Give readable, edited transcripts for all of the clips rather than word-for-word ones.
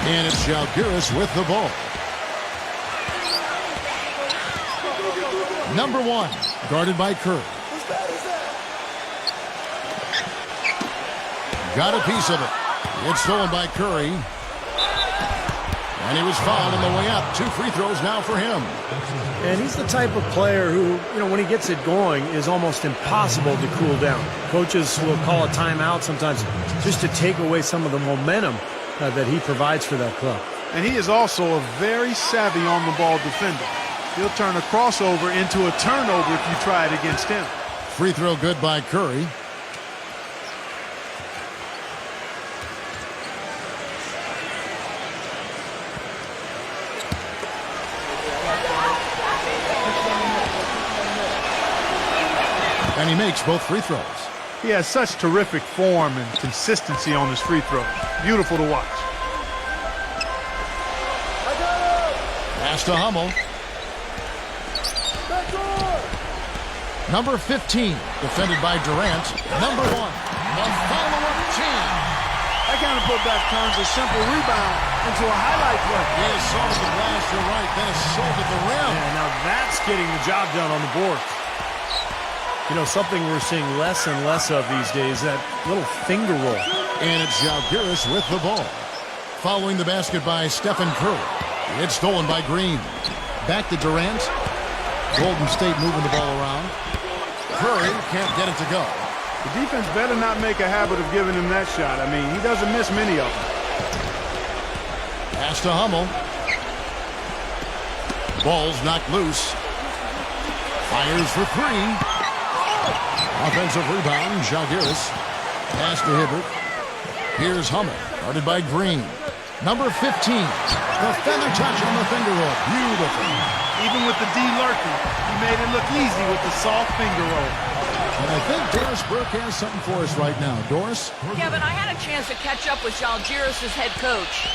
And it's Zalgiris with the ball. Number 1, guarded by Curry. Got a piece of it. It's stolen by Curry. And he was fouled on the way up. 2 free throws now for him. And he's the type of player who, when he gets it going, is almost impossible to cool down. Coaches will call a timeout sometimes just to take away some of the momentum that he provides for that club. And he is also a very savvy on-the-ball defender. He'll turn a crossover into a turnover if you try it against him. Free throw good by Curry. And he makes both free throws. He has such terrific form and consistency on his free throws. Beautiful to watch. Pass to Hummel. Number 15, defended by Durant. Number 1, the follow-up team. That kind of putback turns a simple rebound into a highlight play. He assaulted the glass to the right, then assaulted the rim. Yeah, now that's getting the job done on the board. Something we're seeing less and less of these days, that little finger roll. And it's Zalgiris with the ball. Following the basket by Stephen Curry. It's stolen by Green. Back to Durant. Golden State moving the ball around. Curry can't get it to go. The defense better not make a habit of giving him that shot. I mean, he doesn't miss many of them. Pass to Hummel. Ball's knocked loose. Fires for 3. Offensive rebound, Zalgiris. Pass to Hibbert. Here's Hummel, guarded by Green. Number 15, the feather touch on the finger roll. Beautiful. Even with the D lurking, he made it look easy with the soft finger roll. And I think Doris Burke has something for us right now. Doris? Kevin, I had a chance to catch up with Zalgiris' head coach.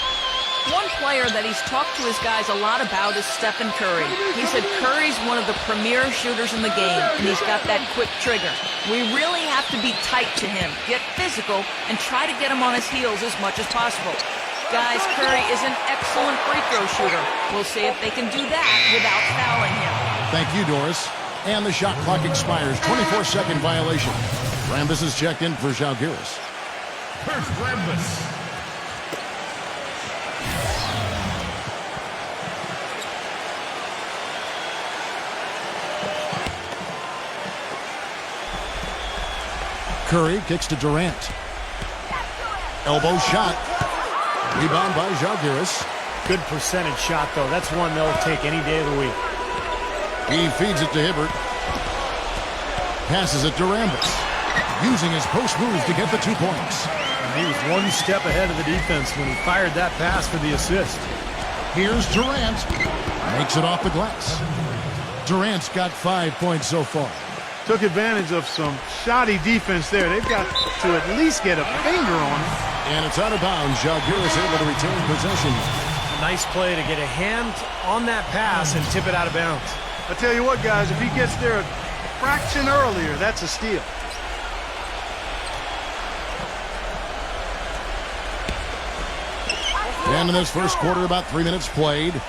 One player that he's talked to his guys a lot about is Stephen Curry. He said Curry's one of the premier shooters in the game, and he's got that quick trigger. We really have to be tight to him, get physical, and try to get him on his heels as much as possible. Guys, Curry is an excellent free throw shooter. We'll see if they can do that without fouling him. Thank you, Doris. And the shot clock expires. 24-second violation. Rambis is checked in for Zalgiris. Here's Rambis. Curry kicks to Durant. Elbow shot. Rebound by Zalgiris. Good percentage shot, though. That's one they'll take any day of the week. He feeds it to Hibbert. Passes it to Rambis. Using his post moves to get the 2 points. And he was one step ahead of the defense when he fired that pass for the assist. Here's Durant. Makes it off the glass. Durant's got 5 points so far. Took advantage of some shoddy defense there. They've got to at least get a finger on it. And it's out of bounds. Zalgiris able to retain possession. A nice play to get a hand on that pass and tip it out of bounds. I tell you what, guys, if he gets there a fraction earlier, that's a steal. And in this first quarter, about 3 minutes played.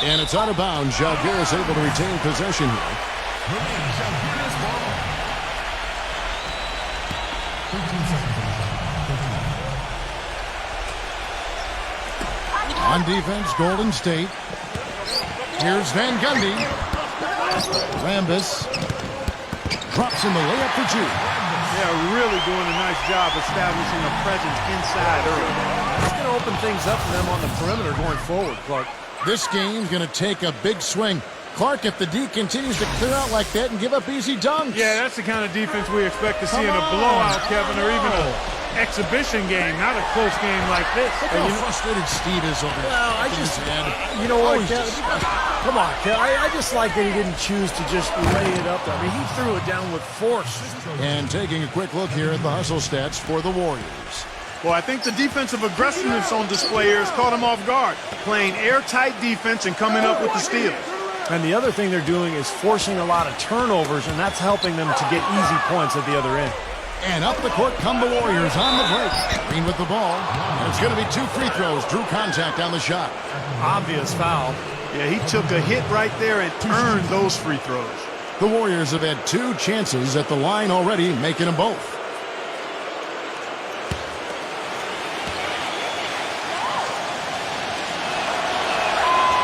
And it's out of bounds. Zalgiris able to retain possession here. On defense, Golden State. Here's Van Gundy. Rambis drops in the layup for 2. Yeah, really doing a nice job establishing a presence inside early. It's going to open things up for them on the perimeter going forward, Clark. This game's going to take a big swing. Clark, if the D continues to clear out like that and give up easy dunks. Yeah, that's the kind of defense we expect to see in a blowout, Kevin, or even an exhibition game, not a close game like this. Look how frustrated Steve is over there. Well, you know what, Kev? Come on, Kev. I just like that he didn't choose to just lay it up there. I mean, he threw it down with force. And taking a quick look here at the hustle stats for the Warriors. Well, I think the defensive aggressiveness on display here has caught him off guard. Playing airtight defense and coming up with the steals. And the other thing they're doing is forcing a lot of turnovers, and that's helping them to get easy points at the other end. And up the court come the Warriors on the break. Green with the ball. And it's going to be 2 free throws. Drew contact on the shot. Obvious foul. Yeah, he took a hit right there and earned those free throws. The Warriors have had 2 chances at the line already, making them both.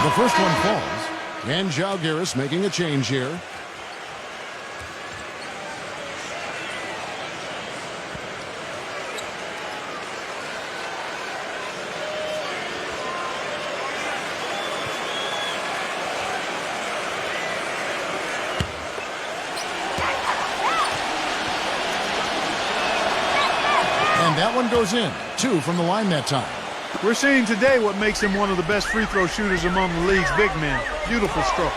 The first one falls. And Jalgiris making a change here. And that one goes in. 2 from the line that time. We're seeing today what makes him one of the best free throw shooters among the league's big men. Beautiful stroke.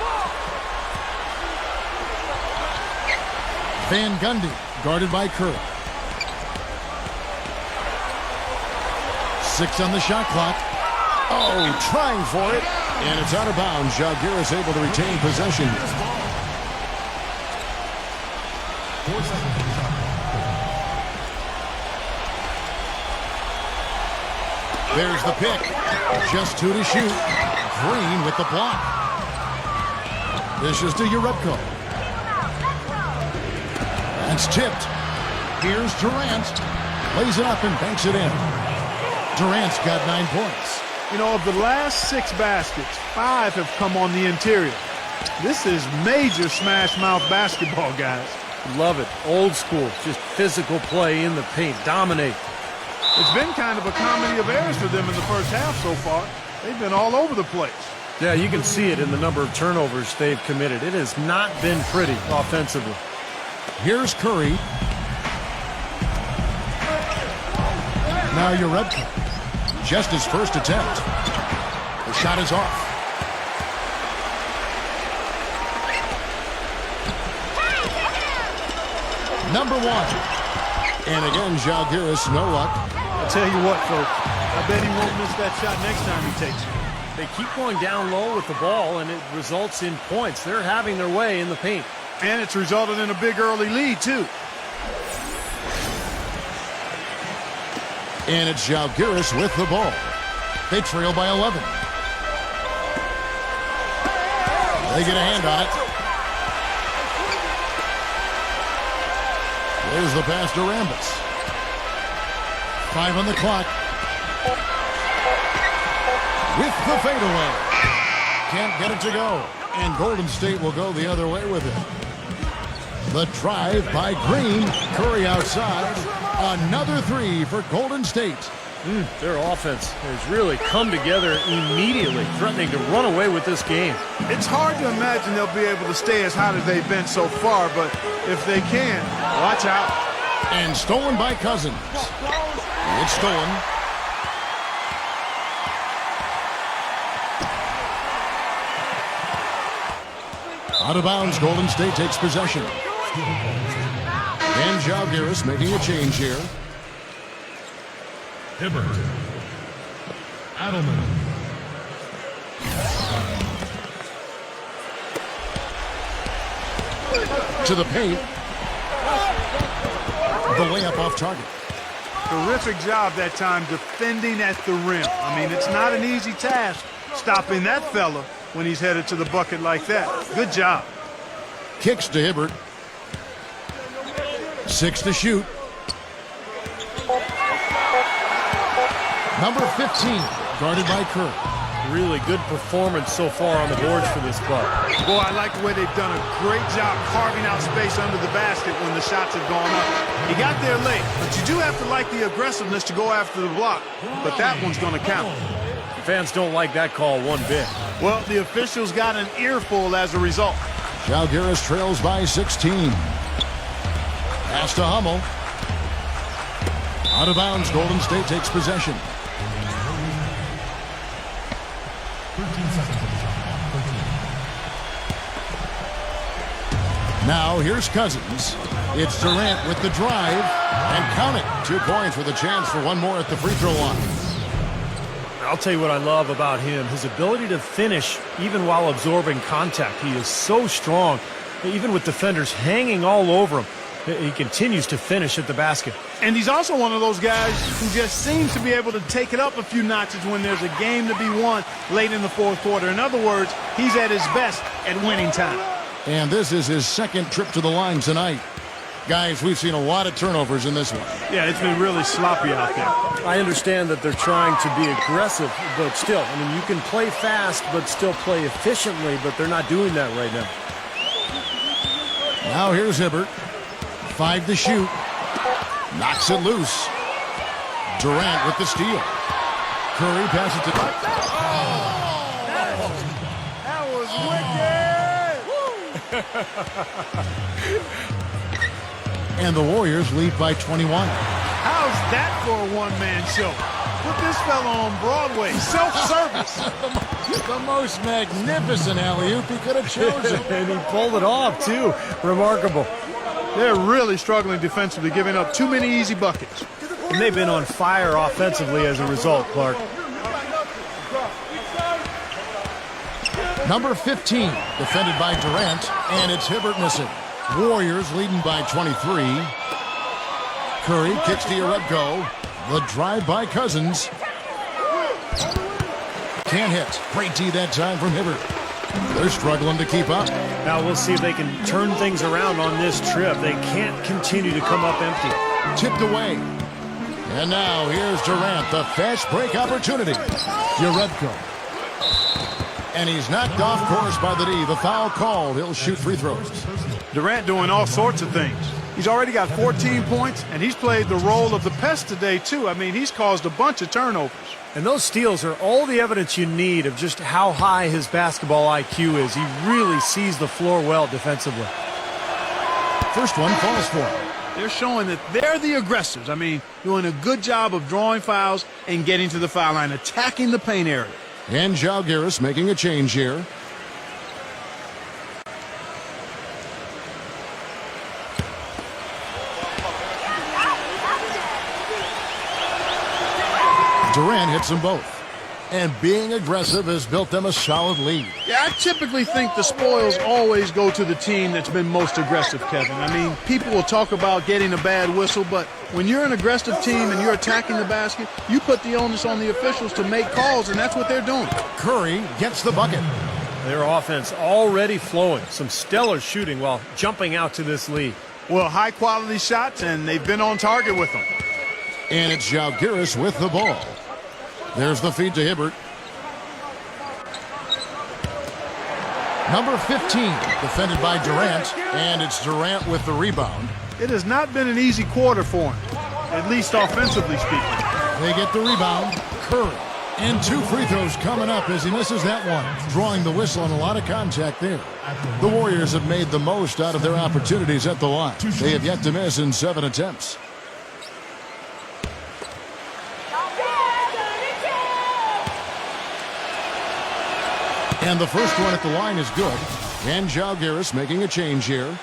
Van Gundy guarded by Curry. 6 on the shot clock. Oh, trying for it. And it's out of bounds. Jalgiris able to retain possession. There's the pick. Just 2 to shoot. Green with the block. This is to Urebko. That's tipped. Here's Durant. Lays it up and banks it in. Durant's got 9 points. You know, of the last 6 baskets, 5 have come on the interior. This is major smash mouth basketball, guys. Love it. Old school. Just physical play in the paint. Dominate. It's been kind of a comedy of errors for them in the first half so far. They've been all over the place. Yeah, you can see it in the number of turnovers they've committed. It has not been pretty offensively. Here's Curry. Now Urebko. Just his first attempt. The shot is off. Number 1. And again, Jalgiris, no luck. I'll tell you what, folks. I bet he won't miss that shot next time he takes it. They keep going down low with the ball, and it results in points. They're having their way in the paint. And it's resulted in a big early lead, too. And it's Jalgiris with the ball. They trail by 11. They get a hand on it. There's the pass to Rambis. 5 on the clock. With the fadeaway. Can't get it to go. And Golden State will go the other way with it. The drive by Green. Curry outside. Another 3 for Golden State. Their offense has really come together immediately, threatening to run away with this game. It's hard to imagine they'll be able to stay as hot as they've been so far, but if they can, watch out. And stolen by Cousins. It's stolen. Out of bounds, Golden State takes possession. And Jalgiris making a change here. Hibbert. Adelman. To the paint. The layup off target. Terrific job that time defending at the rim. I mean, it's not an easy task stopping that fella when he's headed to the bucket like that. Good job. Kicks to Hibbert. 6 to shoot. Number 15, guarded by Curry. Really good performance so far on the boards for this club. Boy, I like the way they've done a great job carving out space under the basket when the shots have gone up. He got there late, but you do have to like the aggressiveness to go after the block. But that one's going to count. Fans don't like that call one bit. Well, the officials got an earful as a result. Jalgiris trails by 16. Pass to Hummel. Out of bounds, Golden State takes possession. 13 seconds on the shot. 13. Now here's Cousins. It's Durant with the drive. And count it. 2 points with a chance for one more at the free throw line. I'll tell you what I love about him. His ability to finish even while absorbing contact. He is so strong, even with defenders hanging all over him. He continues to finish at the basket. And he's also one of those guys who just seems to be able to take it up a few notches when there's a game to be won late in the fourth quarter. In other words, he's at his best at winning time. And this is his second trip to the line tonight. Guys, we've seen a lot of turnovers in this one. Yeah, it's been really sloppy out there. I understand that they're trying to be aggressive, but still, I mean, you can play fast but still play efficiently, but they're not doing that right now. Now here's Hibbert. 5 to shoot. Knocks it loose. Durant with the steal. Curry passes to... That was wicked! And the Warriors lead by 21. How's that for a one-man show? Put this fella on Broadway. Self-service. The most magnificent alley-oop he could have chosen. And he pulled it off, too. Remarkable. They're really struggling defensively, giving up too many easy buckets. And they've been on fire offensively as a result, Clark. Number 15, defended by Durant, and it's Hibbert missing. Warriors leading by 23. Curry kicks to Yarebko. The drive by Cousins. Can't hit. Great D that time from Hibbert. They're struggling to keep up. Now we'll see if they can turn things around on this trip. They can't continue to come up empty. Tipped away. And now here's Durant, the fast break opportunity. Yarebko. And he's knocked off course by the D. The foul called. He'll shoot free throws. Durant doing all sorts of things. He's already got 14 points, and he's played the role of the pest today, too. I mean, he's caused a bunch of turnovers. And those steals are all the evidence you need of just how high his basketball IQ is. He really sees the floor well defensively. First one falls for him. They're showing that they're the aggressors. I mean, doing a good job of drawing fouls and getting to the foul line, attacking the paint area. And Zalgiris making a change here. Durant hits them both. And being aggressive has built them a solid lead. Yeah, I typically think the spoils always go to the team that's been most aggressive, Kevin. I mean, people will talk about getting a bad whistle, but when you're an aggressive team and you're attacking the basket, you put the onus on the officials to make calls, and that's what they're doing. Curry gets the bucket. Their offense already flowing. Some stellar shooting while jumping out to this lead. Well, high-quality shots, and they've been on target with them. And it's Zalgiris with the ball. There's the feed to Hibbert. Number 15, defended by Durant, and it's Durant with the rebound. It has not been an easy quarter for him, at least offensively speaking. They get the rebound. Curry. And 2 free throws coming up as he misses that one, drawing the whistle on a lot of contact there. The Warriors have made the most out of their opportunities at the line. They have yet to miss in 7 attempts. And the first one at the line is good. And Zalgiris making a change here.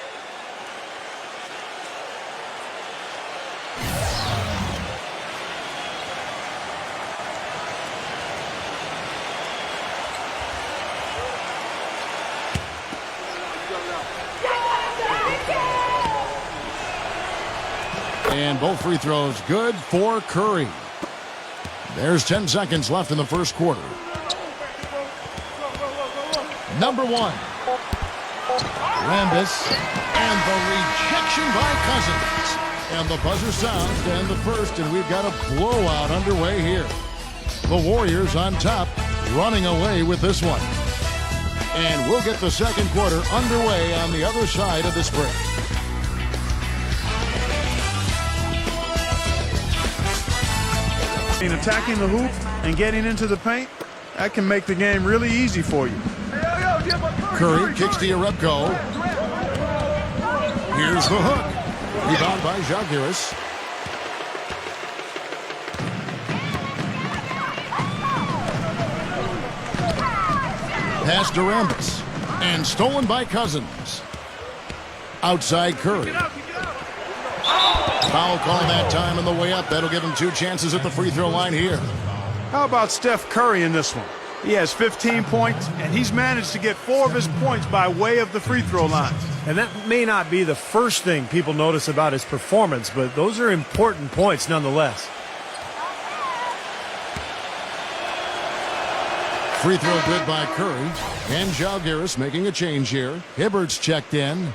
And both free throws good for Curry. There's 10 seconds left in the first quarter. Number 1. Rambis. And the rejection by Cousins. And the buzzer sounds to end the first, and we've got a blowout underway here. The Warriors on top, running away with this one. And we'll get the second quarter underway on the other side of this break. In attacking the hoop and getting into the paint, that can make the game really easy for you. Curry kicks to Yarebko. Here's the hook. Rebound by Zalgiris. Pass to Rambis. And stolen by Cousins. Outside Curry. Foul call that time on the way up. That'll give him 2 chances at the free throw line here. How about Steph Curry in this one? He has 15 points, and he's managed to get 4 of his points by way of the free throw line. And that may not be the first thing people notice about his performance, but those are important points nonetheless. Free throw good by Curry. And Jalgiris making a change here. Hibbert's checked in.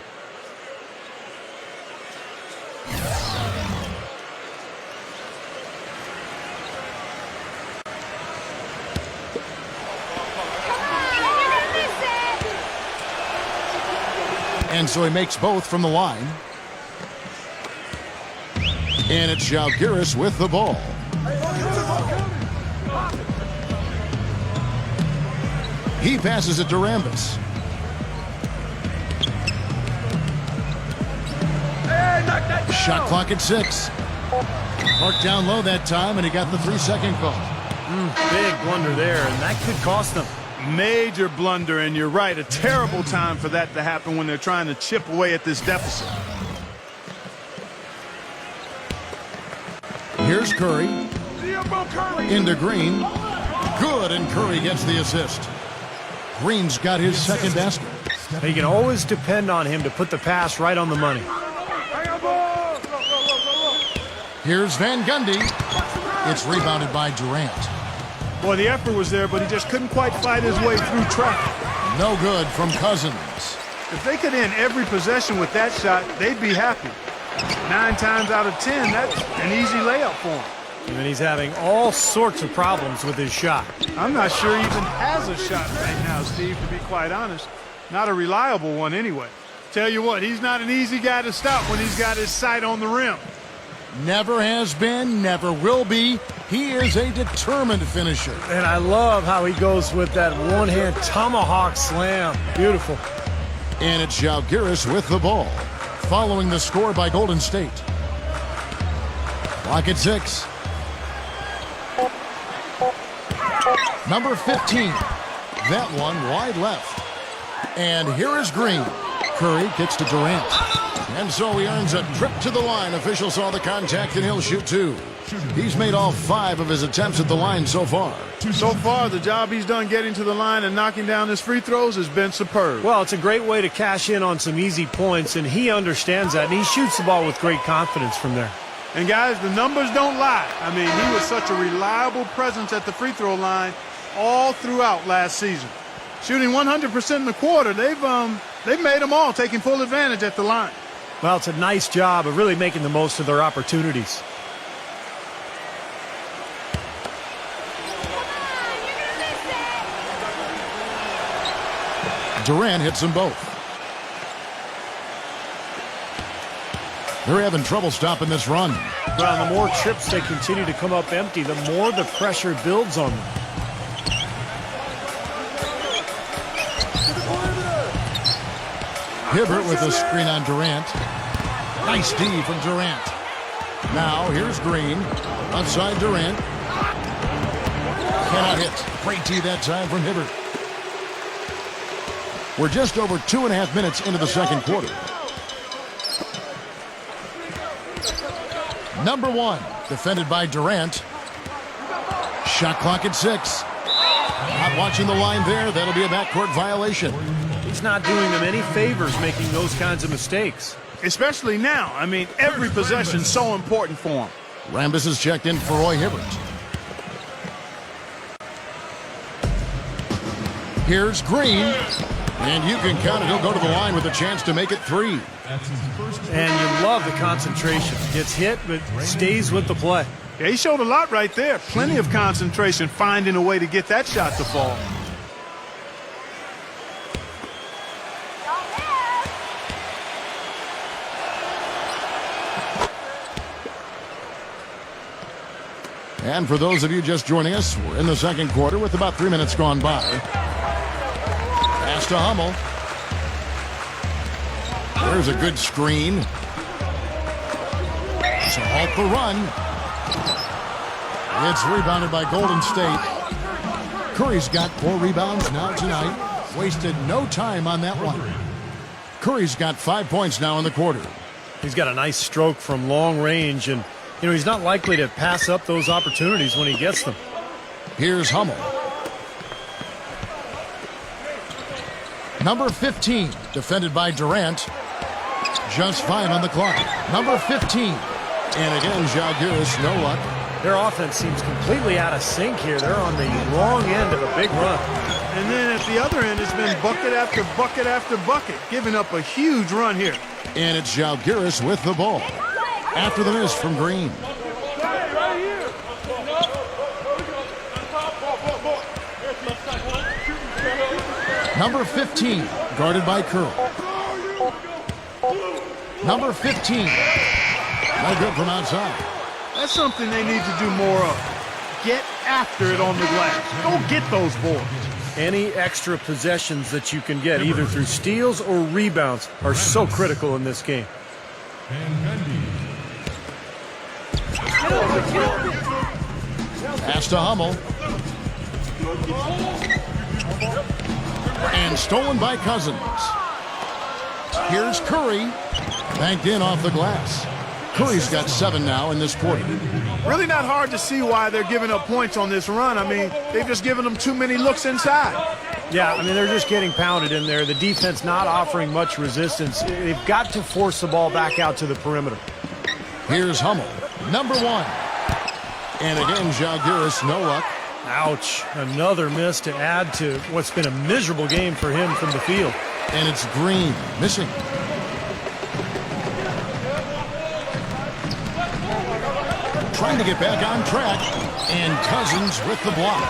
And so he makes both from the line. And it's Jalgiris with the ball. He passes it to Rambis. Shot clock at 6. Parked down low that time, and he got the 3-second call. Big blunder there, and that could cost them. Major blunder, and you're right, a terrible time for that to happen when they're trying to chip away at this deficit. Here's Curry. Into Green. Good, and Curry gets the assist. Green's got his second basket. You can always depend on him to put the pass right on the money. Here's Van Gundy. It's rebounded by Durant. Boy, the effort was there, but he just couldn't quite fight his way through traffic. No good from Cousins. If they could end every possession with that shot, they'd be happy. 9 times out of 10, that's an easy layup for him. And he's having all sorts of problems with his shot. I'm not sure he even has a shot right now, Steve, to be quite honest. Not a reliable one anyway. Tell you what, he's not an easy guy to stop when he's got his sight on the rim. Never has been, never will be. He is a determined finisher. And I love how he goes with that one-hand tomahawk slam. Beautiful. And it's Jalgiris with the ball, following the score by Golden State. Clock at 6. Number 15. That one wide left. And here is Green. Curry kicks to Durant. And so he earns a trip to the line. Official saw the contact, and he'll shoot 2. He's made all 5 of his attempts at the line so far. So far, the job he's done getting to the line and knocking down his free throws has been superb. Well, it's a great way to cash in on some easy points, and he understands that, and he shoots the ball with great confidence from there. And guys, the numbers don't lie. I mean, he was such a reliable presence at the free throw line all throughout last season. Shooting 100% in the quarter, they've made them all, taking full advantage at the line. Well, it's a nice job of really making the most of their opportunities. Durant hits them both. They're having trouble stopping this run. Well, the more trips they continue to come up empty, the more the pressure builds on them. Hibbert with a screen on Durant. Nice D from Durant. Now here's Green. Outside Durant. Cannot hit. Great D that time from Hibbert. We're just over 2.5 minutes into the second quarter. Number 1, defended by Durant. Shot clock at 6. Not watching the line there. That'll be a backcourt violation. He's not doing them any favors making those kinds of mistakes. Especially now. I mean, every possession's so important for him. Rambis is checked in for Roy Hibbert. Here's Green. And you can count it. He'll go to the line with a chance to make it 3. And you love the concentration. Gets hit, but stays with the play. Yeah, he showed a lot right there. Plenty of concentration, finding a way to get that shot to fall. And for those of you just joining us, we're in the second quarter with about 3 minutes gone by. Pass to Hummel. There's a good screen. To halt the run. It's rebounded by Golden State. Curry's got 4 rebounds now tonight. Wasted no time on that one. Curry's got 5 points now in the quarter. He's got a nice stroke from long range, and he's not likely to pass up those opportunities when he gets them. Here's Hummel. Number 15, defended by Durant. Just fine on the clock. Number 15. And again, Zalgiris, no luck. Their offense seems completely out of sync here. They're on the wrong end of a big run. And then at the other end, it's been bucket after bucket after bucket, giving up a huge run here. And it's Zalgiris with the ball. After the miss from Green. Number 15, guarded by Curl. Number 15. No good from outside. That's something they need to do more of. Get after it on the glass. Go get those boards. Any extra possessions that you can get, either through steals or rebounds, are so critical in this game. Pass to Hummel. And stolen by Cousins. Here's Curry. Banked in off the glass. Curry's got 7 now in this quarter. Really not hard to see why they're giving up points on this run. I mean, they've just given them too many looks inside. Yeah, I mean, they're just getting pounded in there. The defense not offering much resistance. They've got to force the ball back out to the perimeter. Here's Hummel, number 1. And again, Zalgiris, no luck. Ouch. Another miss to add to what's been a miserable game for him from the field. And it's Green, missing. Trying to get back on track. And Cousins with the block.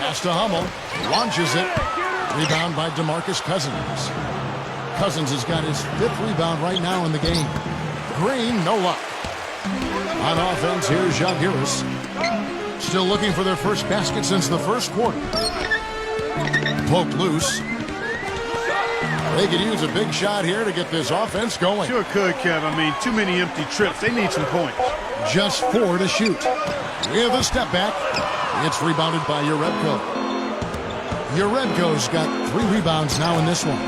Pass to Hummel. Launches it. Rebound by DeMarcus Cousins. Cousins has got his 5th rebound right now in the game. Green, no luck. On offense, here's Zalgiris. Still looking for their first basket since the first quarter. Poked loose. They could use a big shot here to get this offense going. Sure could, Kev. I mean, too many empty trips. They need some points. Just 4 to shoot. With a step back. It's rebounded by Uredko. Uredko's got 3 rebounds now in this one.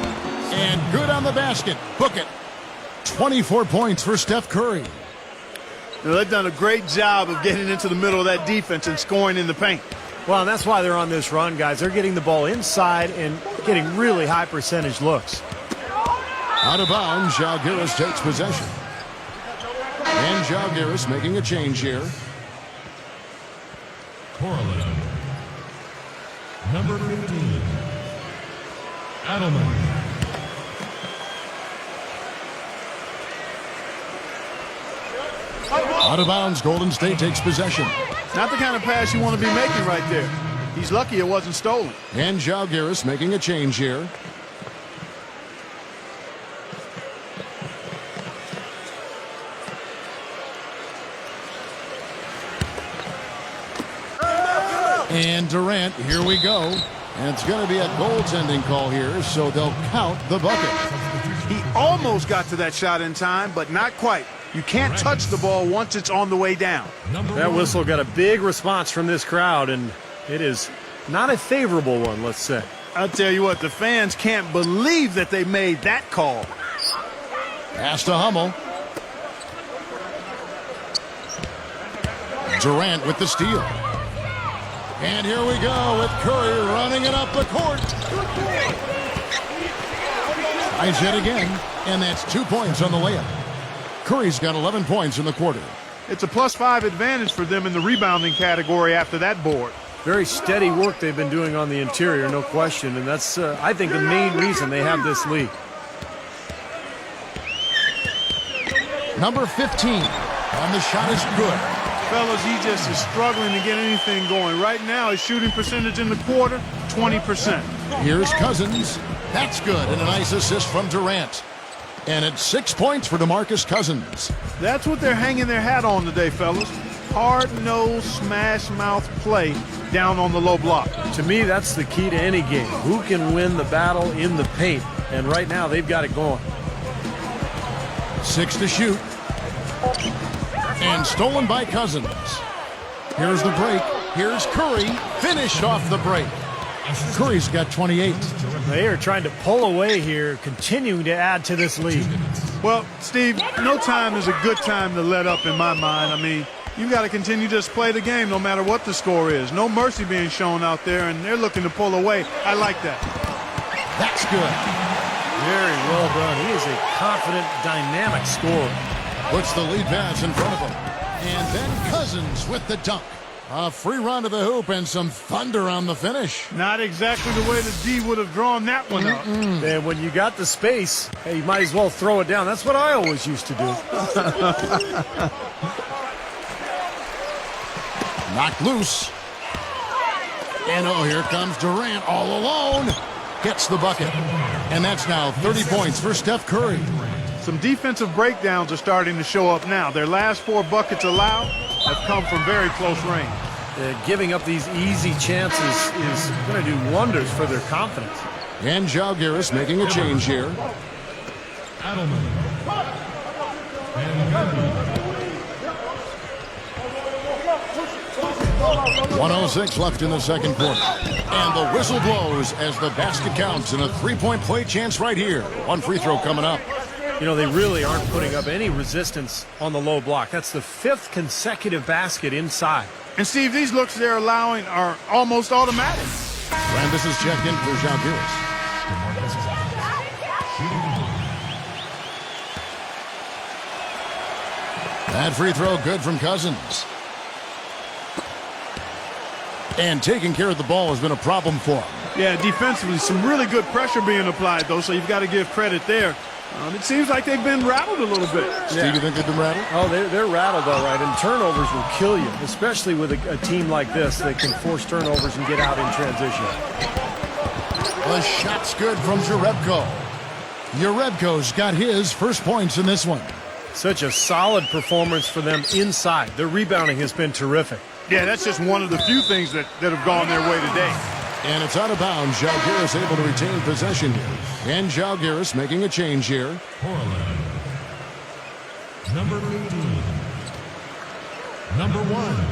And good on the basket. Book it. 24 points for Steph Curry. Now, they've done a great job of getting into the middle of that defense and scoring in the paint. Well, and that's why they're on this run, guys. They're getting the ball inside and getting really high percentage looks. Out of bounds, Zalgiris takes possession. And Zalgiris making a change here. Correlate. Number 15. Adelman. Out of bounds, Golden State takes possession. Not the kind of pass you want to be making right there. He's lucky it wasn't stolen. And Zalgiris making a change here. And Durant, here we go. And it's going to be a goaltending call here, so they'll count the bucket. He almost got to that shot in time, but not quite. You can't touch the ball once it's on the way down. That whistle got a big response from this crowd, and it is not a favorable one, let's say. I'll tell you what, the fans can't believe that they made that call. Pass to Hummel. Durant with the steal. And here we go with Curry running it up the court. Tries yet again, and that's 2 points on the layup. Curry's got 11 points in the quarter. It's a +5 advantage for them in the rebounding category after that board. Very steady work they've been doing on the interior, no question, and that's, I think, the main reason they have this lead. Number 15, and the shot is good. Fellas, he just is struggling to get anything going. Right now, his shooting percentage in the quarter, 20%. Here's Cousins. That's good, and a nice assist from Durant. And it's 6 points for DeMarcus Cousins. That's what they're hanging their hat on today, fellas. Hard-nosed, smash-mouth play down on the low block. To me, that's the key to any game. Who can win the battle in the paint? And right now, they've got it going. 6 to shoot. And stolen by Cousins. Here's the break. Here's Curry. Finished off the break. Curry's got 28. They are trying to pull away here, continuing to add to this lead. Well, Steve, no time is a good time to let up in my mind. I mean, you got to continue to just play the game no matter what the score is. No mercy being shown out there, and they're looking to pull away. I like that. That's good. Very well done. He is a confident, dynamic scorer. Puts the lead pass in front of him. And then Cousins with the dunk. A free run to the hoop and some thunder on the finish. Not exactly the way the D would have drawn that one up. And when you got the space, hey, you might as well throw it down. That's what I always used to do. Knocked loose. And oh, here comes Durant all alone. Gets the bucket. And that's now 30 points for Steph Curry. Some defensive breakdowns are starting to show up now. Their last 4 buckets allowed have come from very close range. Giving up these easy chances is going to do wonders for their confidence. And Jalgiris making a change here. Adelman. And Kalbe. 1:06 left in the second quarter. And the whistle blows as the basket counts, and a three-point play chance right here. One free throw coming up. You know, they really aren't putting up any resistance on the low block. That's the 5th consecutive basket inside. And, Steve, these looks they're allowing are almost automatic. Rambis is checked in for Jalgiris. That free throw good from Cousins. And taking care of the ball has been a problem for him. Yeah, defensively, some really good pressure being applied, though, so you've got to give credit there. It seems like they've been rattled a little bit. Steve, you think they've been rattled? Oh, they're rattled, all right. And turnovers will kill you, especially with a team like this that can force turnovers and get out in transition. The shot's good from Jerebko. Jerebko's got his first points in this one. Such a solid performance for them inside. Their rebounding has been terrific. Yeah, that's just one of the few things that have gone their way today. And it's out of bounds. Jalgiris able to retain possession here. And Jalgiris making a change here. Portland. Number 15. Number 1.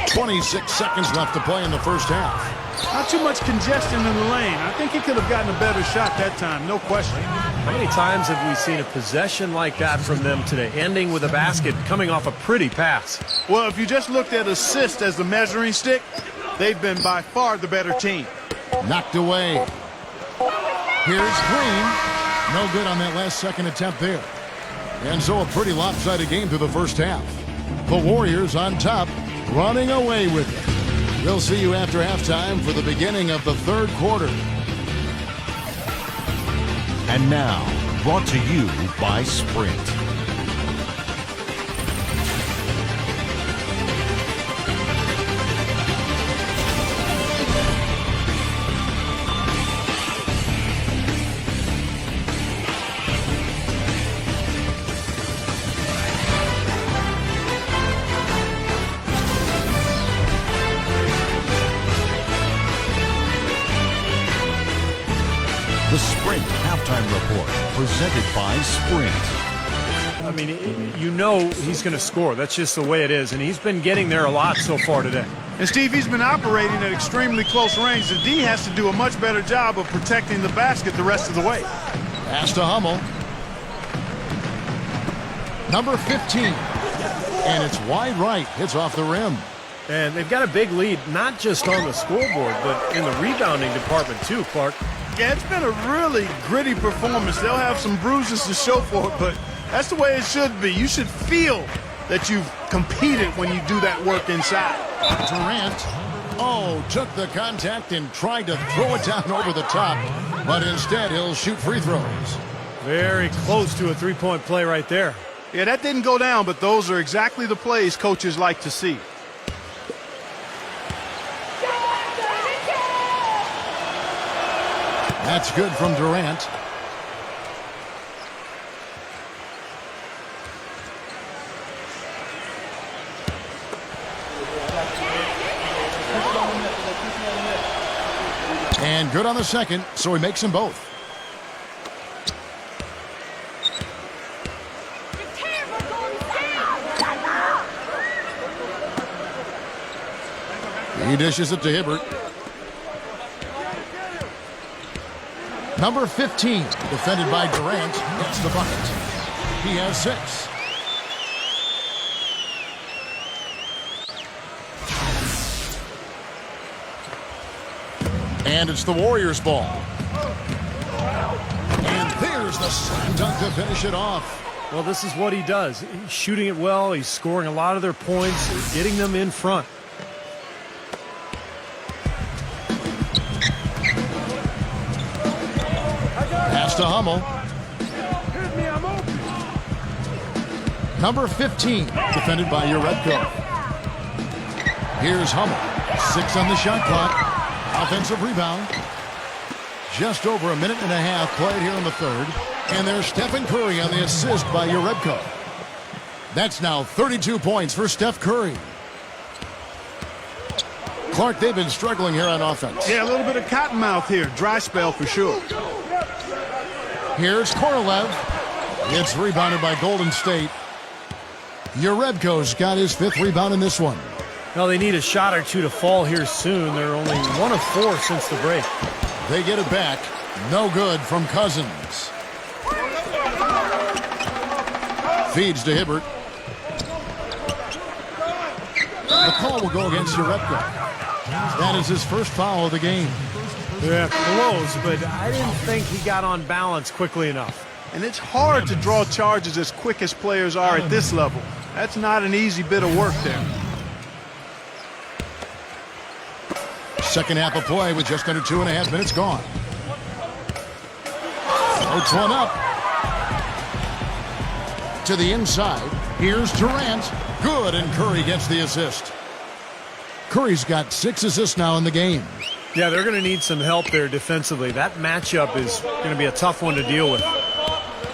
26 seconds left to play in the first half. Not too much congestion in the lane. I think he could have gotten a better shot that time, no question. How many times have we seen a possession like that from them today, ending with a basket coming off a pretty pass? Well, if you just looked at assists as the measuring stick, they've been by far the better team. Knocked away. Here's Green. No good on that last second attempt there. And so a pretty lopsided game through the first half. The Warriors on top, running away with it. We'll see you after halftime for the beginning of the third quarter. And now, brought to you by Sprint. The Sprint Halftime Report, presented by Sprint. I mean, you know he's going to score. That's just the way it is, and he's been getting there a lot so far today. And, Steve, he's been operating at extremely close range. The D has to do a much better job of protecting the basket the rest of the way. Pass to Hummel. Number 15. And it's wide right. Hits off the rim. And they've got a big lead, not just on the scoreboard, but in the rebounding department too, Clark. Yeah, it's been a really gritty performance. They'll have some bruises to show for it, but that's the way it should be. You should feel that you've competed when you do that work inside. Durant, took the contact and tried to throw it down over the top, but instead he'll shoot free throws. Very close to a three-point play right there. Yeah, that didn't go down, but those are exactly the plays coaches like to see. That's good from Durant. And good on the second, so he makes them both. He dishes it to Hibbert. Number 15, defended by Durant, gets the bucket. He has 6. And it's the Warriors' ball. And there's the slam dunk to finish it off. Well, this is what he does. He's shooting it well. He's scoring a lot of their points, getting them in front. Pass to Hummel. Number 15, defended by Uredko. Here's Hummel. 6 on the shot clock. Offensive rebound. Just over a minute and a half played here in the third. And there's Stephen Curry on the assist by Uredko. That's now 32 points for Steph Curry. Clark, they've been struggling here on offense. Yeah, a little bit of cottonmouth here. Dry spell for sure. Here's Korolev. It's rebounded by Golden State. Uredko's got his 5th rebound in this one. Well, they need a shot or two to fall here soon. They're only 1 of 4 since the break. They get it back. No good from Cousins. Feeds to Hibbert. The call will go against Uredko. That is his first foul of the game. Yeah, close, but I didn't think he got on balance quickly enough. And it's hard to draw charges as quick as players are at this level. That's not an easy bit of work there. Second half of play with just under 2.5 minutes gone. Floats one up. To the inside. Here's Durant. Good, and Curry gets the assist. Curry's got 6 assists now in the game. Yeah, they're going to need some help there defensively. That matchup is going to be a tough one to deal with.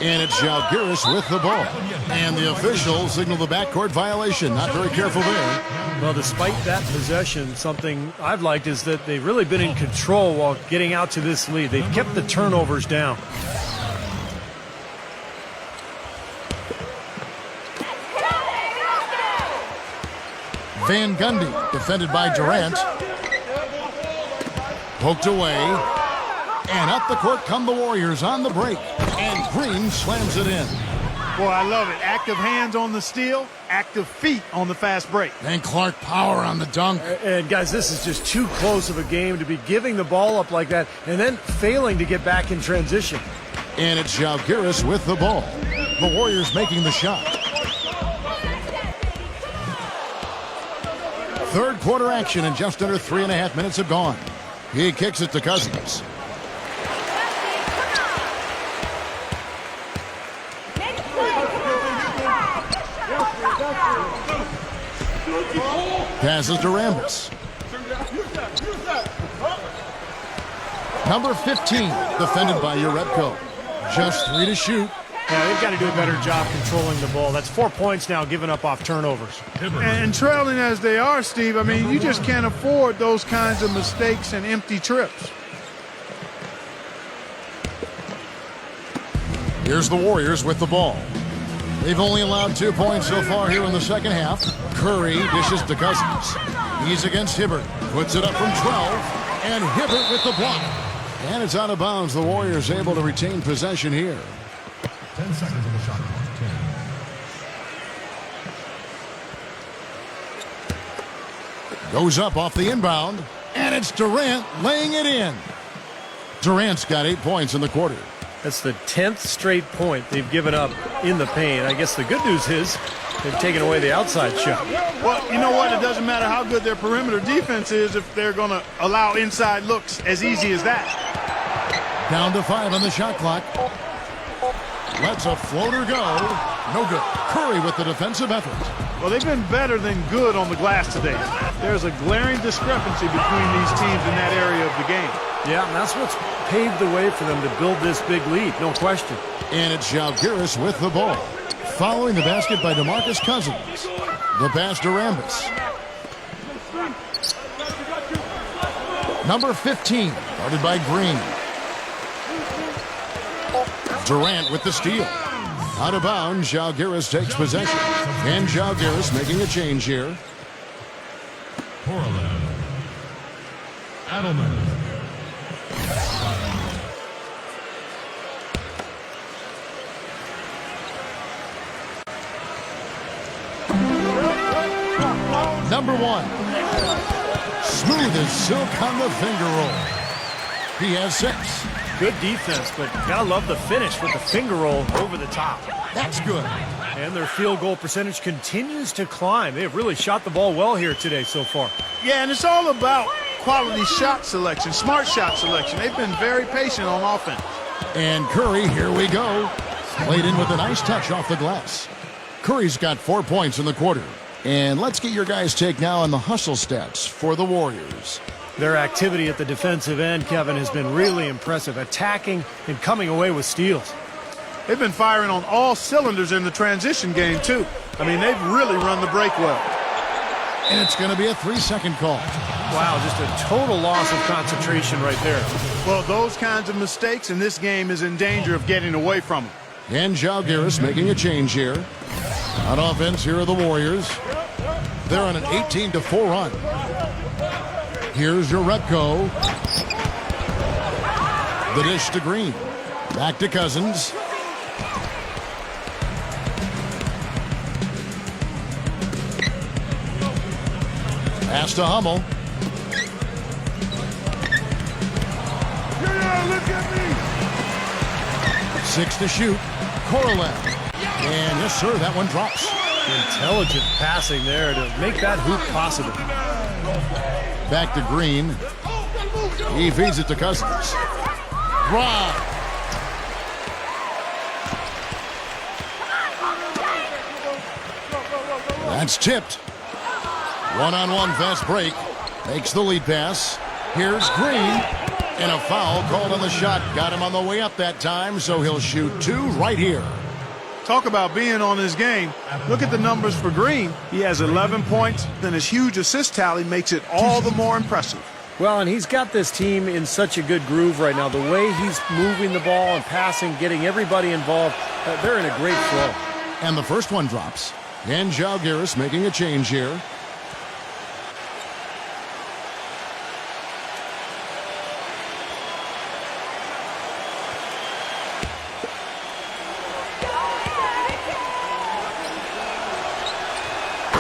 And it's Zalgiris with the ball. And the officials signal the backcourt violation. Not very careful there. Well, despite that possession, something I've liked is that they've really been in control while getting out to this lead. They've kept the turnovers down. Van Gundy, defended by Durant. Poked away. And up the court come the Warriors on the break. And Green slams it in. Boy, I love it. Active hands on the steal, active feet on the fast break. And Clark power on the dunk. And guys, this is just too close of a game to be giving the ball up like that and then failing to get back in transition. And it's Zalgiris with the ball. The Warriors making the shot. Third quarter action and just under 3.5 minutes have gone. He kicks it to Cousins. Passes to Rambis. Number 15, defended by Uredko. Just 3 to shoot. Yeah, they've got to do a better job controlling the ball. That's 4 points now given up off turnovers. And trailing as they are, Steve, I mean, you just can't afford those kinds of mistakes and empty trips. Here's the Warriors with the ball. They've only allowed 2 points so far here in the second half. Curry dishes to Cousins. He's against Hibbert. Puts it up from 12. And Hibbert with the block. And it's out of bounds. The Warriors able to retain possession here. 10 seconds on the shot clock. 10. Goes up off the inbound. And it's Durant laying it in. Durant's got 8 points in the quarter. That's the 10th straight point they've given up in the paint. I guess the good news is they've taken away the outside shot. Well, you know what? It doesn't matter how good their perimeter defense is if they're going to allow inside looks as easy as that. Down to 5 on the shot clock. Lets a floater go. No good. Curry with the defensive effort. Well, they've been better than good on the glass today. There's a glaring discrepancy between these teams in that area of the game. Yeah, and that's what's paved the way for them to build this big lead, no question. And it's Zalgiris with the ball. Following the basket by DeMarcus Cousins. The pass to Rambis. Number 15, guarded by Green. Durant with the steal. Out of bounds, Zalgiris takes possession. And Zalgiris making a change here. Korolev. Adelman. Number 1. Smooth as silk on the finger roll. He has 6. Good defense, but gotta love the finish with the finger roll over the top. That's good. And their field goal percentage continues to climb. They've really shot the ball well here today so far. Yeah, and it's all about quality shot selection, smart shot selection. They've been very patient on offense. And Curry, here we go. Played in with a nice touch off the glass. Curry's got 4 points in the quarter. And let's get your guys' take now on the hustle stats for the Warriors. Their activity at the defensive end, Kevin, has been really impressive, attacking and coming away with steals. They've been firing on all cylinders in the transition game, too. I mean, they've really run the break well. And it's going to be a 3-second call. Wow, just a total loss of concentration right there. Well, those kinds of mistakes in this game is in danger of getting away from them. And Jalgiris making a change here. On offense, here are the Warriors. They're on an 18-4 run. Here's your Repko. The dish to Green. Back to Cousins. Pass to Hummel. Look at me. 6 to shoot. Korolev. And yes, sir, that one drops. Intelligent passing there to make that hoop possible. Back to Green. He feeds it to Cousins. Drive. That's tipped. One-on-one fast break. Makes the lead pass. Here's Green. And a foul called on the shot. Got him on the way up that time, so he'll shoot 2 right here. Talk about being on his game. Look at the numbers for Green. He has 11 points, then his huge assist tally makes it all the more impressive. Well, and he's got this team in such a good groove right now. The way he's moving the ball and passing, getting everybody involved, they're in a great flow. And the first one drops. And Jalgiris making a change here.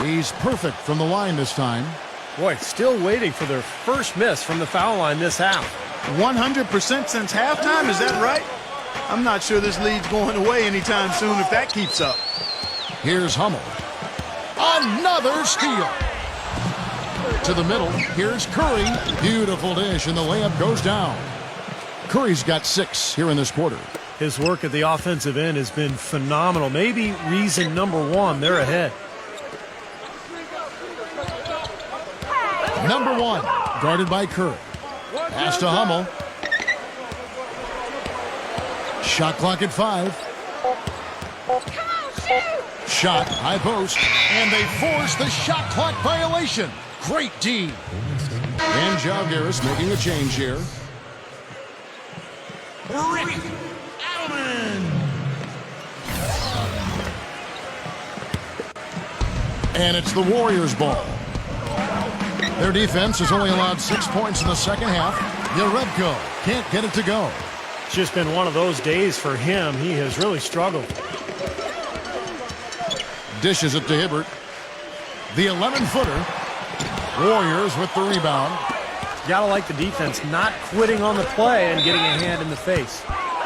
He's perfect from the line this time. Boy, still waiting for their first miss from the foul line this half. 100% since halftime, is that right? I'm not sure this lead's going away anytime soon if that keeps up. Here's Hummel. Another steal. To the middle. Here's Curry. Beautiful dish, and the layup goes down. Curry's got 6 here in this quarter. His work at the offensive end has been phenomenal. Maybe reason number 1, they're ahead. Number 1, guarded by Curry. Pass to Hummel. Shot clock at 5. Shot, high post, and they force the shot clock violation. Great D. And Jalgiris making a change here. Rick Allen. And it's the Warriors' ball. Their defense has only allowed 6 points in the second half. Yarebko can't get it to go. It's just been one of those days for him. He has really struggled. Dishes it to Hibbert. The 11-footer. Warriors with the rebound. Gotta like the defense not quitting on the play and getting a hand in the face.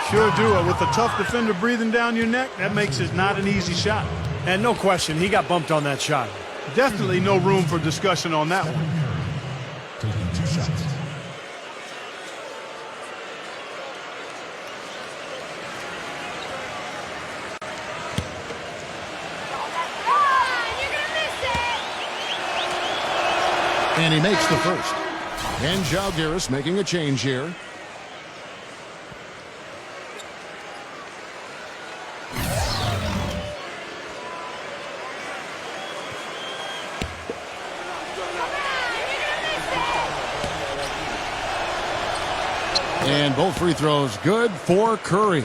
Sure do it. With a tough defender breathing down your neck, that makes it not an easy shot. And no question, he got bumped on that shot. Definitely no room for discussion on that one. Taking 2 shots. And he makes the first. And Jalgiris making a change here. And both free throws good for Curry.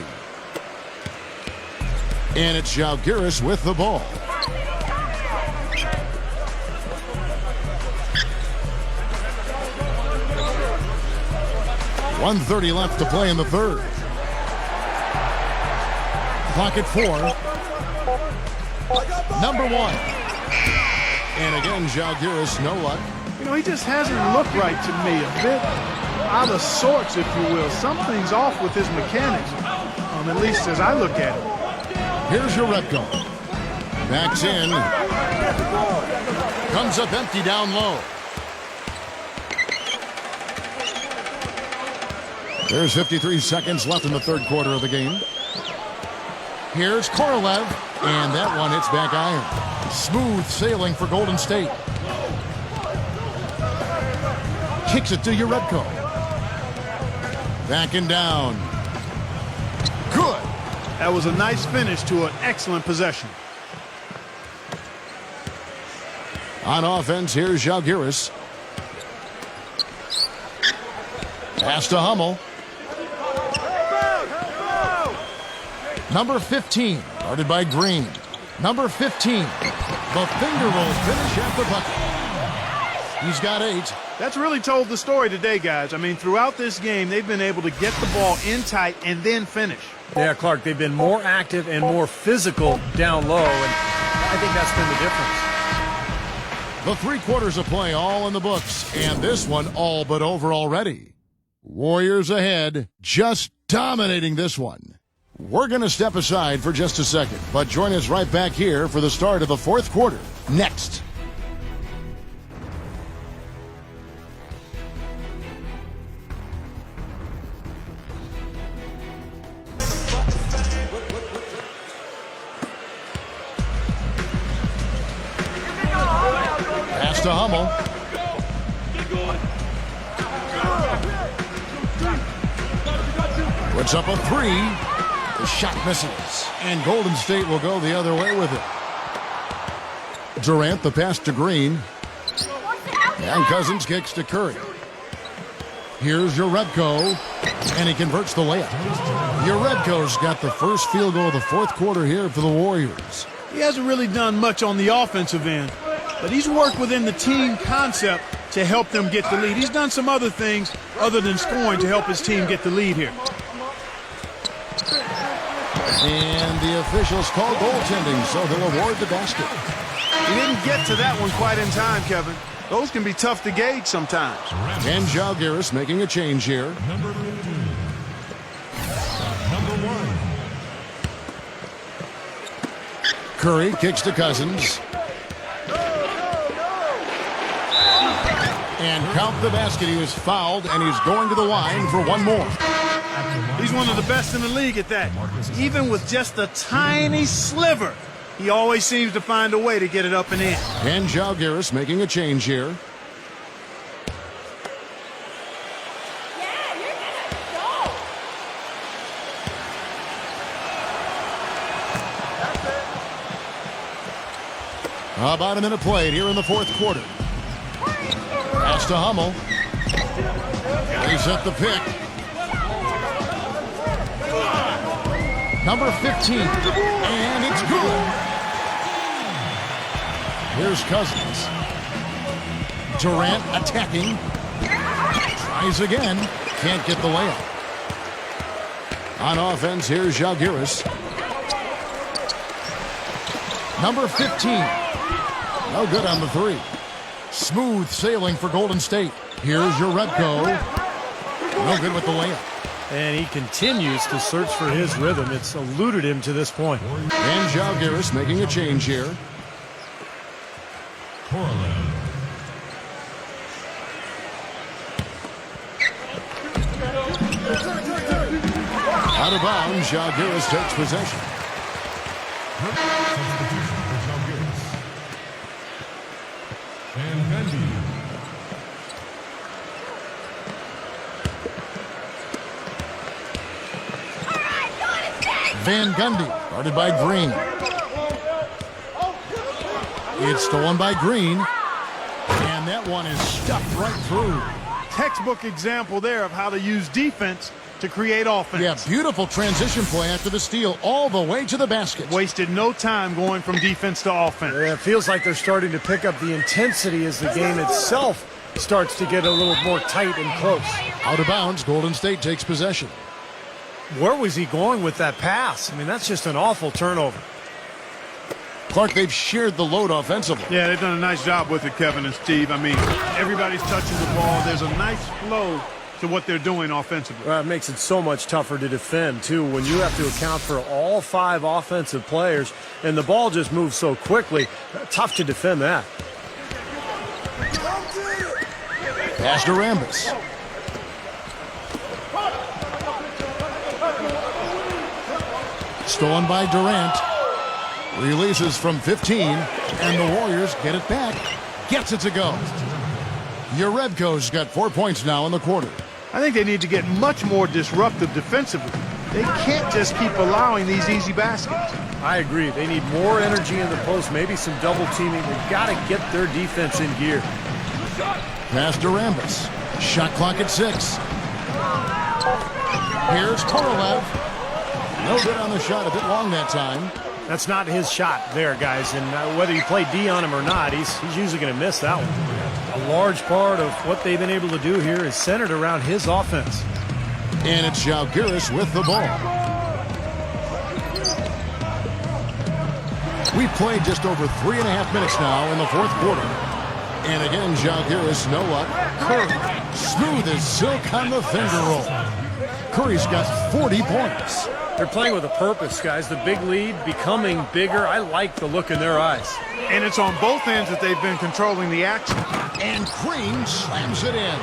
And it's Jalgiris with the ball. .130 left to play in the third. Clock at 4. Number 1. And again, Jalgiris, no luck. You know, he just hasn't looked right to me. A bit out of sorts, if you will. Something's off with his mechanics, at least as I look at it. Here's your Redco. Backs in. Comes up empty down low. There's 53 seconds left in the third quarter of the game. Here's Korolev, and that one hits back iron. Smooth sailing for Golden State. Kicks it to Uredko. Backing down. Good. That was a nice finish to an excellent possession. On offense, here's Žalgiris. Pass to Hummel. Number 15, guarded by Green. Number 15, the finger roll finish at the bucket. He's got 8. That's really told the story today, guys. I mean, throughout this game, they've been able to get the ball in tight and then finish. Yeah, Clark, they've been more active and more physical down low, and I think that's been the difference. The 3 quarters of play all in the books, and this one all but over already. Warriors ahead, just dominating this one. We're going to step aside for just a second, but join us right back here for the start of the fourth quarter. Next. Pass to Hummel. Puts up a 3. The shot misses, and Golden State will go the other way with it. Durant, the pass to Green. And Cousins kicks to Curry. Here's Uredko, and he converts the layup. Uredko's got the first field goal of the fourth quarter here for the Warriors. He hasn't really done much on the offensive end, but he's worked within the team concept to help them get the lead. He's done some other things other than scoring to help his team get the lead here. And the officials call goaltending, so they'll award the basket. He didn't get to that one quite in time, Kevin. Those can be tough to gauge sometimes. And Žalgiris making a change here. Number 15. Number 1. Curry kicks to Cousins. And count the basket. He was fouled, and he's going to the line for one more. He's one of the best in the league at that. Even with just a tiny sliver, he always seems to find a way to get it up and in. And Žalgiris making a change here. About a minute played here in the fourth quarter. Pass to Hummel. He's at the pick. Number 15, and it's good. Here's Cousins. Durant attacking. Tries again. Can't get the layup. On offense, here's Žalgiris. Number 15. No good on the 3. Smooth sailing for Golden State. Here's Uredko. No good with the layup. And he continues to search for his rhythm. It's eluded him to this point. And Žalgiris making a change here. Korolev. Out of bounds, Žalgiris takes possession. Substitution for Žalgiris. And Mendy. Van Gundy, guarded by Green. It's stolen by Green. And that one is stuffed right through. Textbook example there of how to use defense to create offense. Yeah, beautiful transition play after the steal all the way to the basket. Wasted no time going from defense to offense. Yeah, it feels like they're starting to pick up the intensity as the game itself starts to get a little more tight and close. Out of bounds, Golden State takes possession. Where was he going with that pass? I mean, that's just an awful turnover. Clark, they've shared the load offensively. Yeah, they've done a nice job with it, Kevin and Steve. I mean, everybody's touching the ball. There's a nice flow to what they're doing offensively. Well, it makes it so much tougher to defend, too, when you have to account for all 5 offensive players, and the ball just moves so quickly. Tough to defend that. Pass to Rambis. Stolen by Durant. Releases from 15, and the Warriors get it back. Gets it to go. Urebko's got 4 points now in the quarter. I think they need to get much more disruptive defensively. They can't just keep allowing these easy baskets. I agree. They need more energy in the post, maybe some double teaming. They've got to get their defense in gear. Pass to Rambis. Shot clock at 6. Here's Korolev. No good on the shot, a bit long that time. That's not his shot there, guys. And whether you play D on him or not, he's usually going to miss that one. A large part of what they've been able to do here is centered around his offense. And it's Žalgiris with the ball. We've played just over 3.5 minutes now in the fourth quarter. And again, Žalgiris, no luck. Curry, smooth as silk on the finger roll. Curry's got 40 points. They're playing with a purpose, guys. The big lead becoming bigger. I like the look in their eyes. And it's on both ends that they've been controlling the action. And Green slams it in.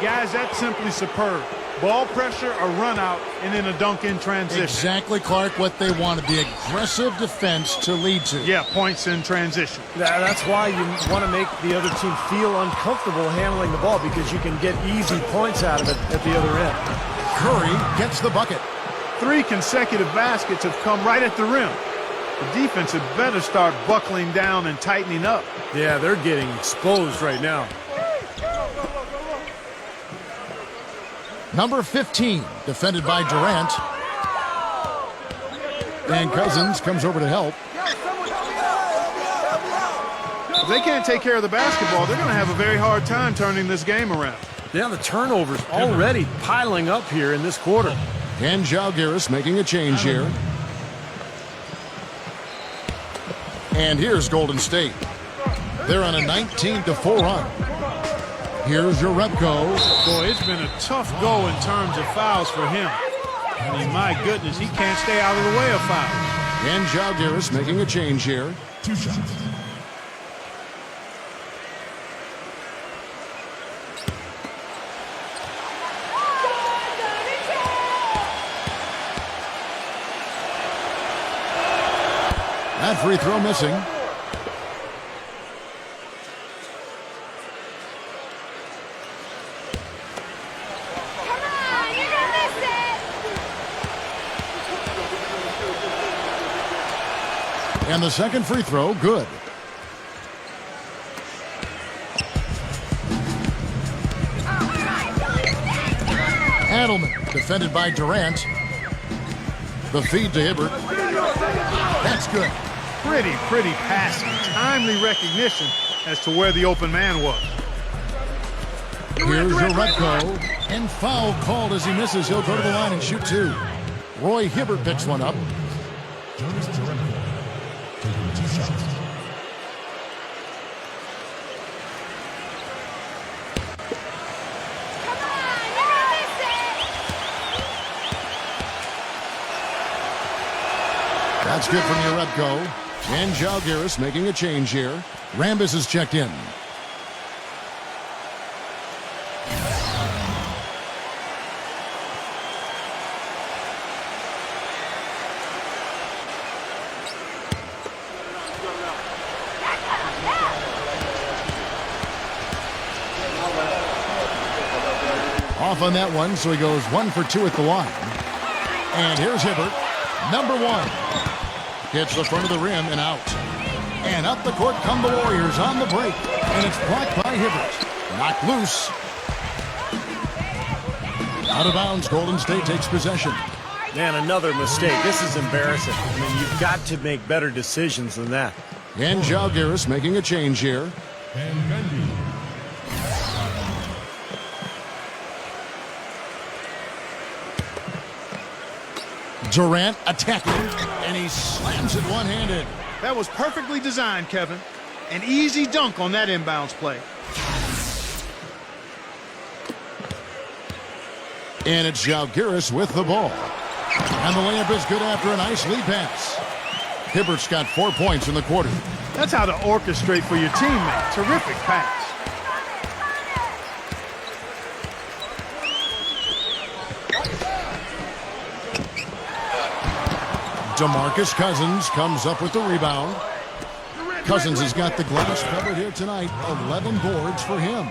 Guys, that's simply superb. Ball pressure, a run out, and then a dunk in transition. Exactly, Clark, what they wanted. The aggressive defense to lead to. Yeah, points in transition. That's why you want to make the other team feel uncomfortable handling the ball, because you can get easy points out of it at the other end. Curry gets the bucket. 3 consecutive baskets have come right at the rim. The defense had better start buckling down and tightening up. Yeah, they're getting exposed right now. Number 15, defended by Durant. And Cousins comes over to help. If they can't take care of the basketball, they're going to have a very hard time turning this game around. Yeah, the turnovers already piling up here in this quarter. And Žalgiris making a change here. And here's Golden State. They're on a 19-4 run. Here's Urebko. Boy, it's been a tough go in terms of fouls for him. I mean, my goodness, he can't stay out of the way of fouls. And Žalgiris making a change here. 2 shots. That free throw missing. Come on, you're gonna miss it! And the second free throw, good. Adelman, defended by Durant. The feed to Hibbert. That's good. Pretty passing. Timely recognition as to where the open man was. Here's Urebko. And foul called as he misses. He'll go to the line and shoot 2. Roy Hibbert picks one up. Jonas Jerebko taking 2 shots. Come on, you're gonna miss it! That's good from Urebko. And Žalgiris making a change here. Rambis is checked in. Off on that one, so he goes 1 for 2 at the line. And here's Hibbert, number 1. Hits the front of the rim and out. And up the court come the Warriors on the break. And it's blocked by Hibbert. Knocked loose. Out of bounds, Golden State takes possession. Man, another mistake. This is embarrassing. I mean, you've got to make better decisions than that. And Žalgiris making a change here. And Gundy. Durant attacking, and he slams it one-handed. That was perfectly designed, Kevin. An easy dunk on that inbounds play. And it's Zalgiris with the ball. And the layup is good after a nice lead pass. Hibbert's got 4 points in the quarter. That's how to orchestrate for your teammate. Terrific pass. DeMarcus Cousins comes up with the rebound. Cousins has got the glass covered here tonight. 11 boards for him.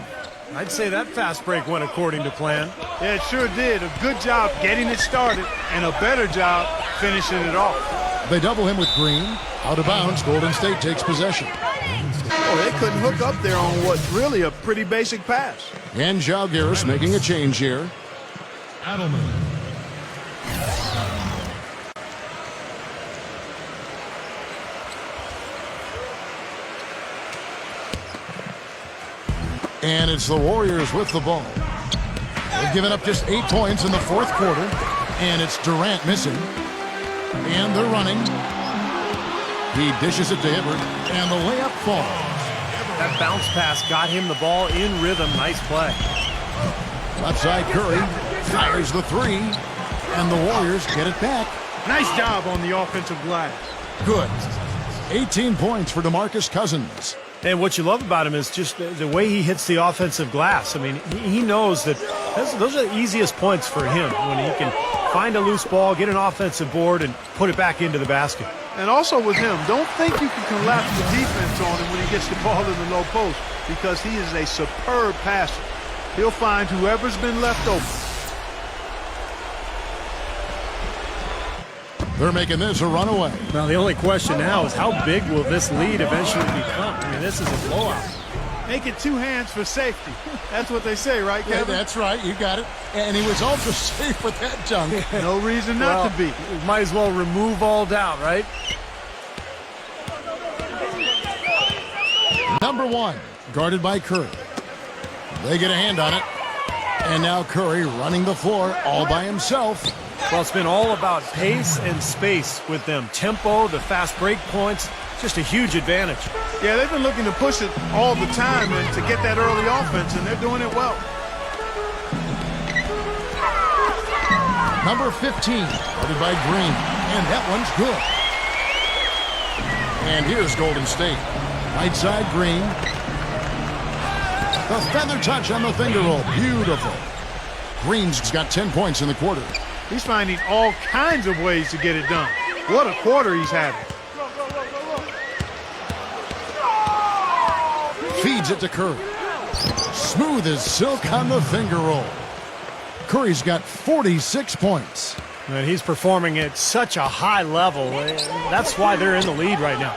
I'd say that fast break went according to plan. Yeah, it sure did. A good job getting it started and a better job finishing it off. They double him with Green. Out of bounds, Golden State takes possession. Oh, they couldn't hook up there on what's really a pretty basic pass. And Zalgiris making a change here. Adelman. And it's the Warriors with the ball. They've given up just 8 points in the fourth quarter. And it's Durant missing. And they're running. He dishes it to Hibbert. And the layup falls. That bounce pass got him the ball in rhythm. Nice play. Left side Curry fires the three. And the Warriors get it back. Nice job on the offensive glass. Good. 18 points for DeMarcus Cousins. And what you love about him is just the way he hits the offensive glass. I mean, he knows that those are the easiest points for him, when he can find a loose ball, get an offensive board, and put it back into the basket. And also with him, don't think you can collapse the defense on him when he gets the ball in the low post, because he is a superb passer. He'll find whoever's been left open. They're making this a runaway. Now, the only question now is how big will this lead eventually become? I mean, this is a blowout. Make it 2 hands for safety. That's what they say, right, Yeah, Kevin? that's right. You got it. And he was ultra safe with that dunk. No reason not to be. Might as well remove all doubt, right? Number 1, guarded by Curry. They get a hand on it. And now Curry running the floor all by himself. Well, it's been all about pace and space with them. Tempo, the fast break points, just a huge advantage. Yeah, they've been looking to push it all the time and to get that early offense, and they're doing it well. Number 15, guarded by Green. And that one's good. And here's Golden State. Right side Green. The feather touch on the finger roll. Beautiful. Green's got 10 points in the quarter. He's finding all kinds of ways to get it done. What a quarter he's having. Feeds it to Curry. Smooth as silk on the finger roll. Curry's got 46 points. And he's performing at such a high level. That's why they're in the lead right now.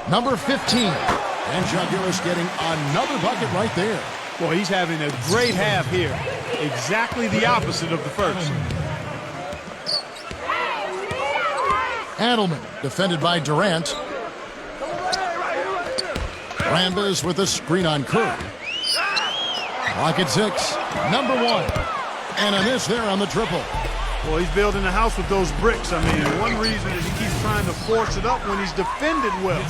Number 15. And Zalgiris getting another bucket right there. Boy, he's having a great half here. Exactly the opposite of the first. Adelman, defended by Durant. Rambis with a screen on Curry. Clock at 6. Number 1. And a miss there on the triple. Well, he's building a house with those bricks. I mean, one reason is he keeps trying to force it up when he's defended well.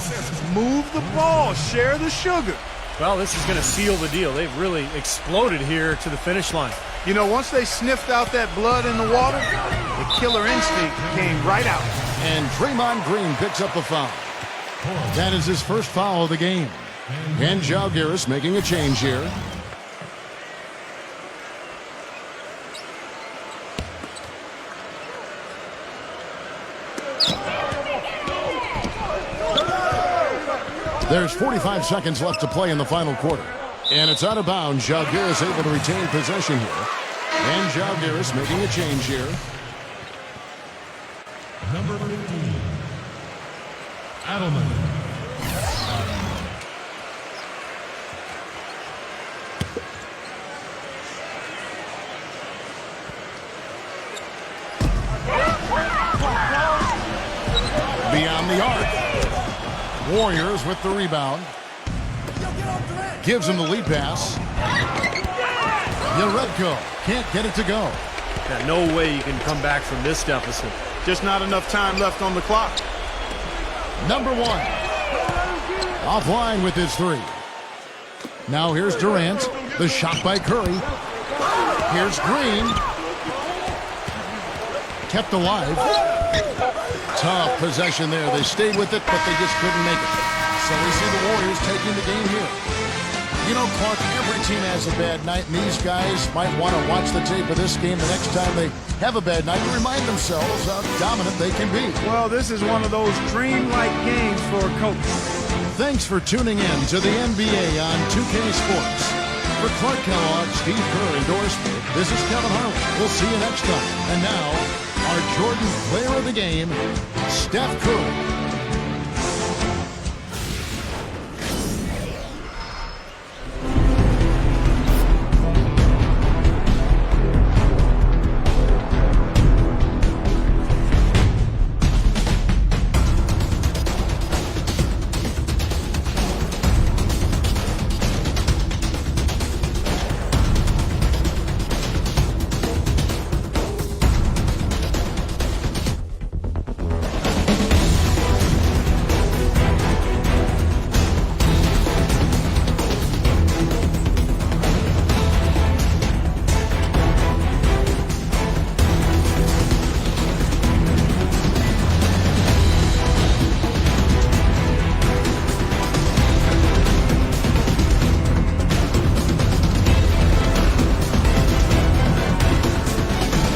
Move the ball, share the sugar. Well, this is going to seal the deal. They've really exploded here to the finish line. You know, once they sniffed out that blood in the water, the killer instinct came right out. And Draymond Green picks up the foul. That is his first foul of the game. And Zalgiris making a change here. There's 45 seconds left to play in the final quarter. And it's out of bounds. Zalgiris able to retain possession here. And Zalgiris making a change here. Number 15. Adelman. Beyond the arc. Warriors with the rebound. Gives him the lead pass. Yaredko can't get it to go. Yeah, no way you can come back from this deficit. Just not enough time left on the clock. Number 1. Offline with his three. Now here's Durant. The shot by Curry. Here's Green. Kept alive. Tough possession there. They stayed with it, but they just couldn't make it. So we see the Warriors taking the game here. You know, Clark, every team has a bad night, and these guys might want to watch the tape of this game the next time they have a bad night to remind themselves how dominant they can be. Well, this is one of those dreamlike games for a coach. Thanks for tuning in to the NBA on 2K Sports. For Clark Kellogg, Steve Kerr endorsement, this is Kevin Harlan. We'll see you next time. And now, our Jordan player of the game, Steph Curry.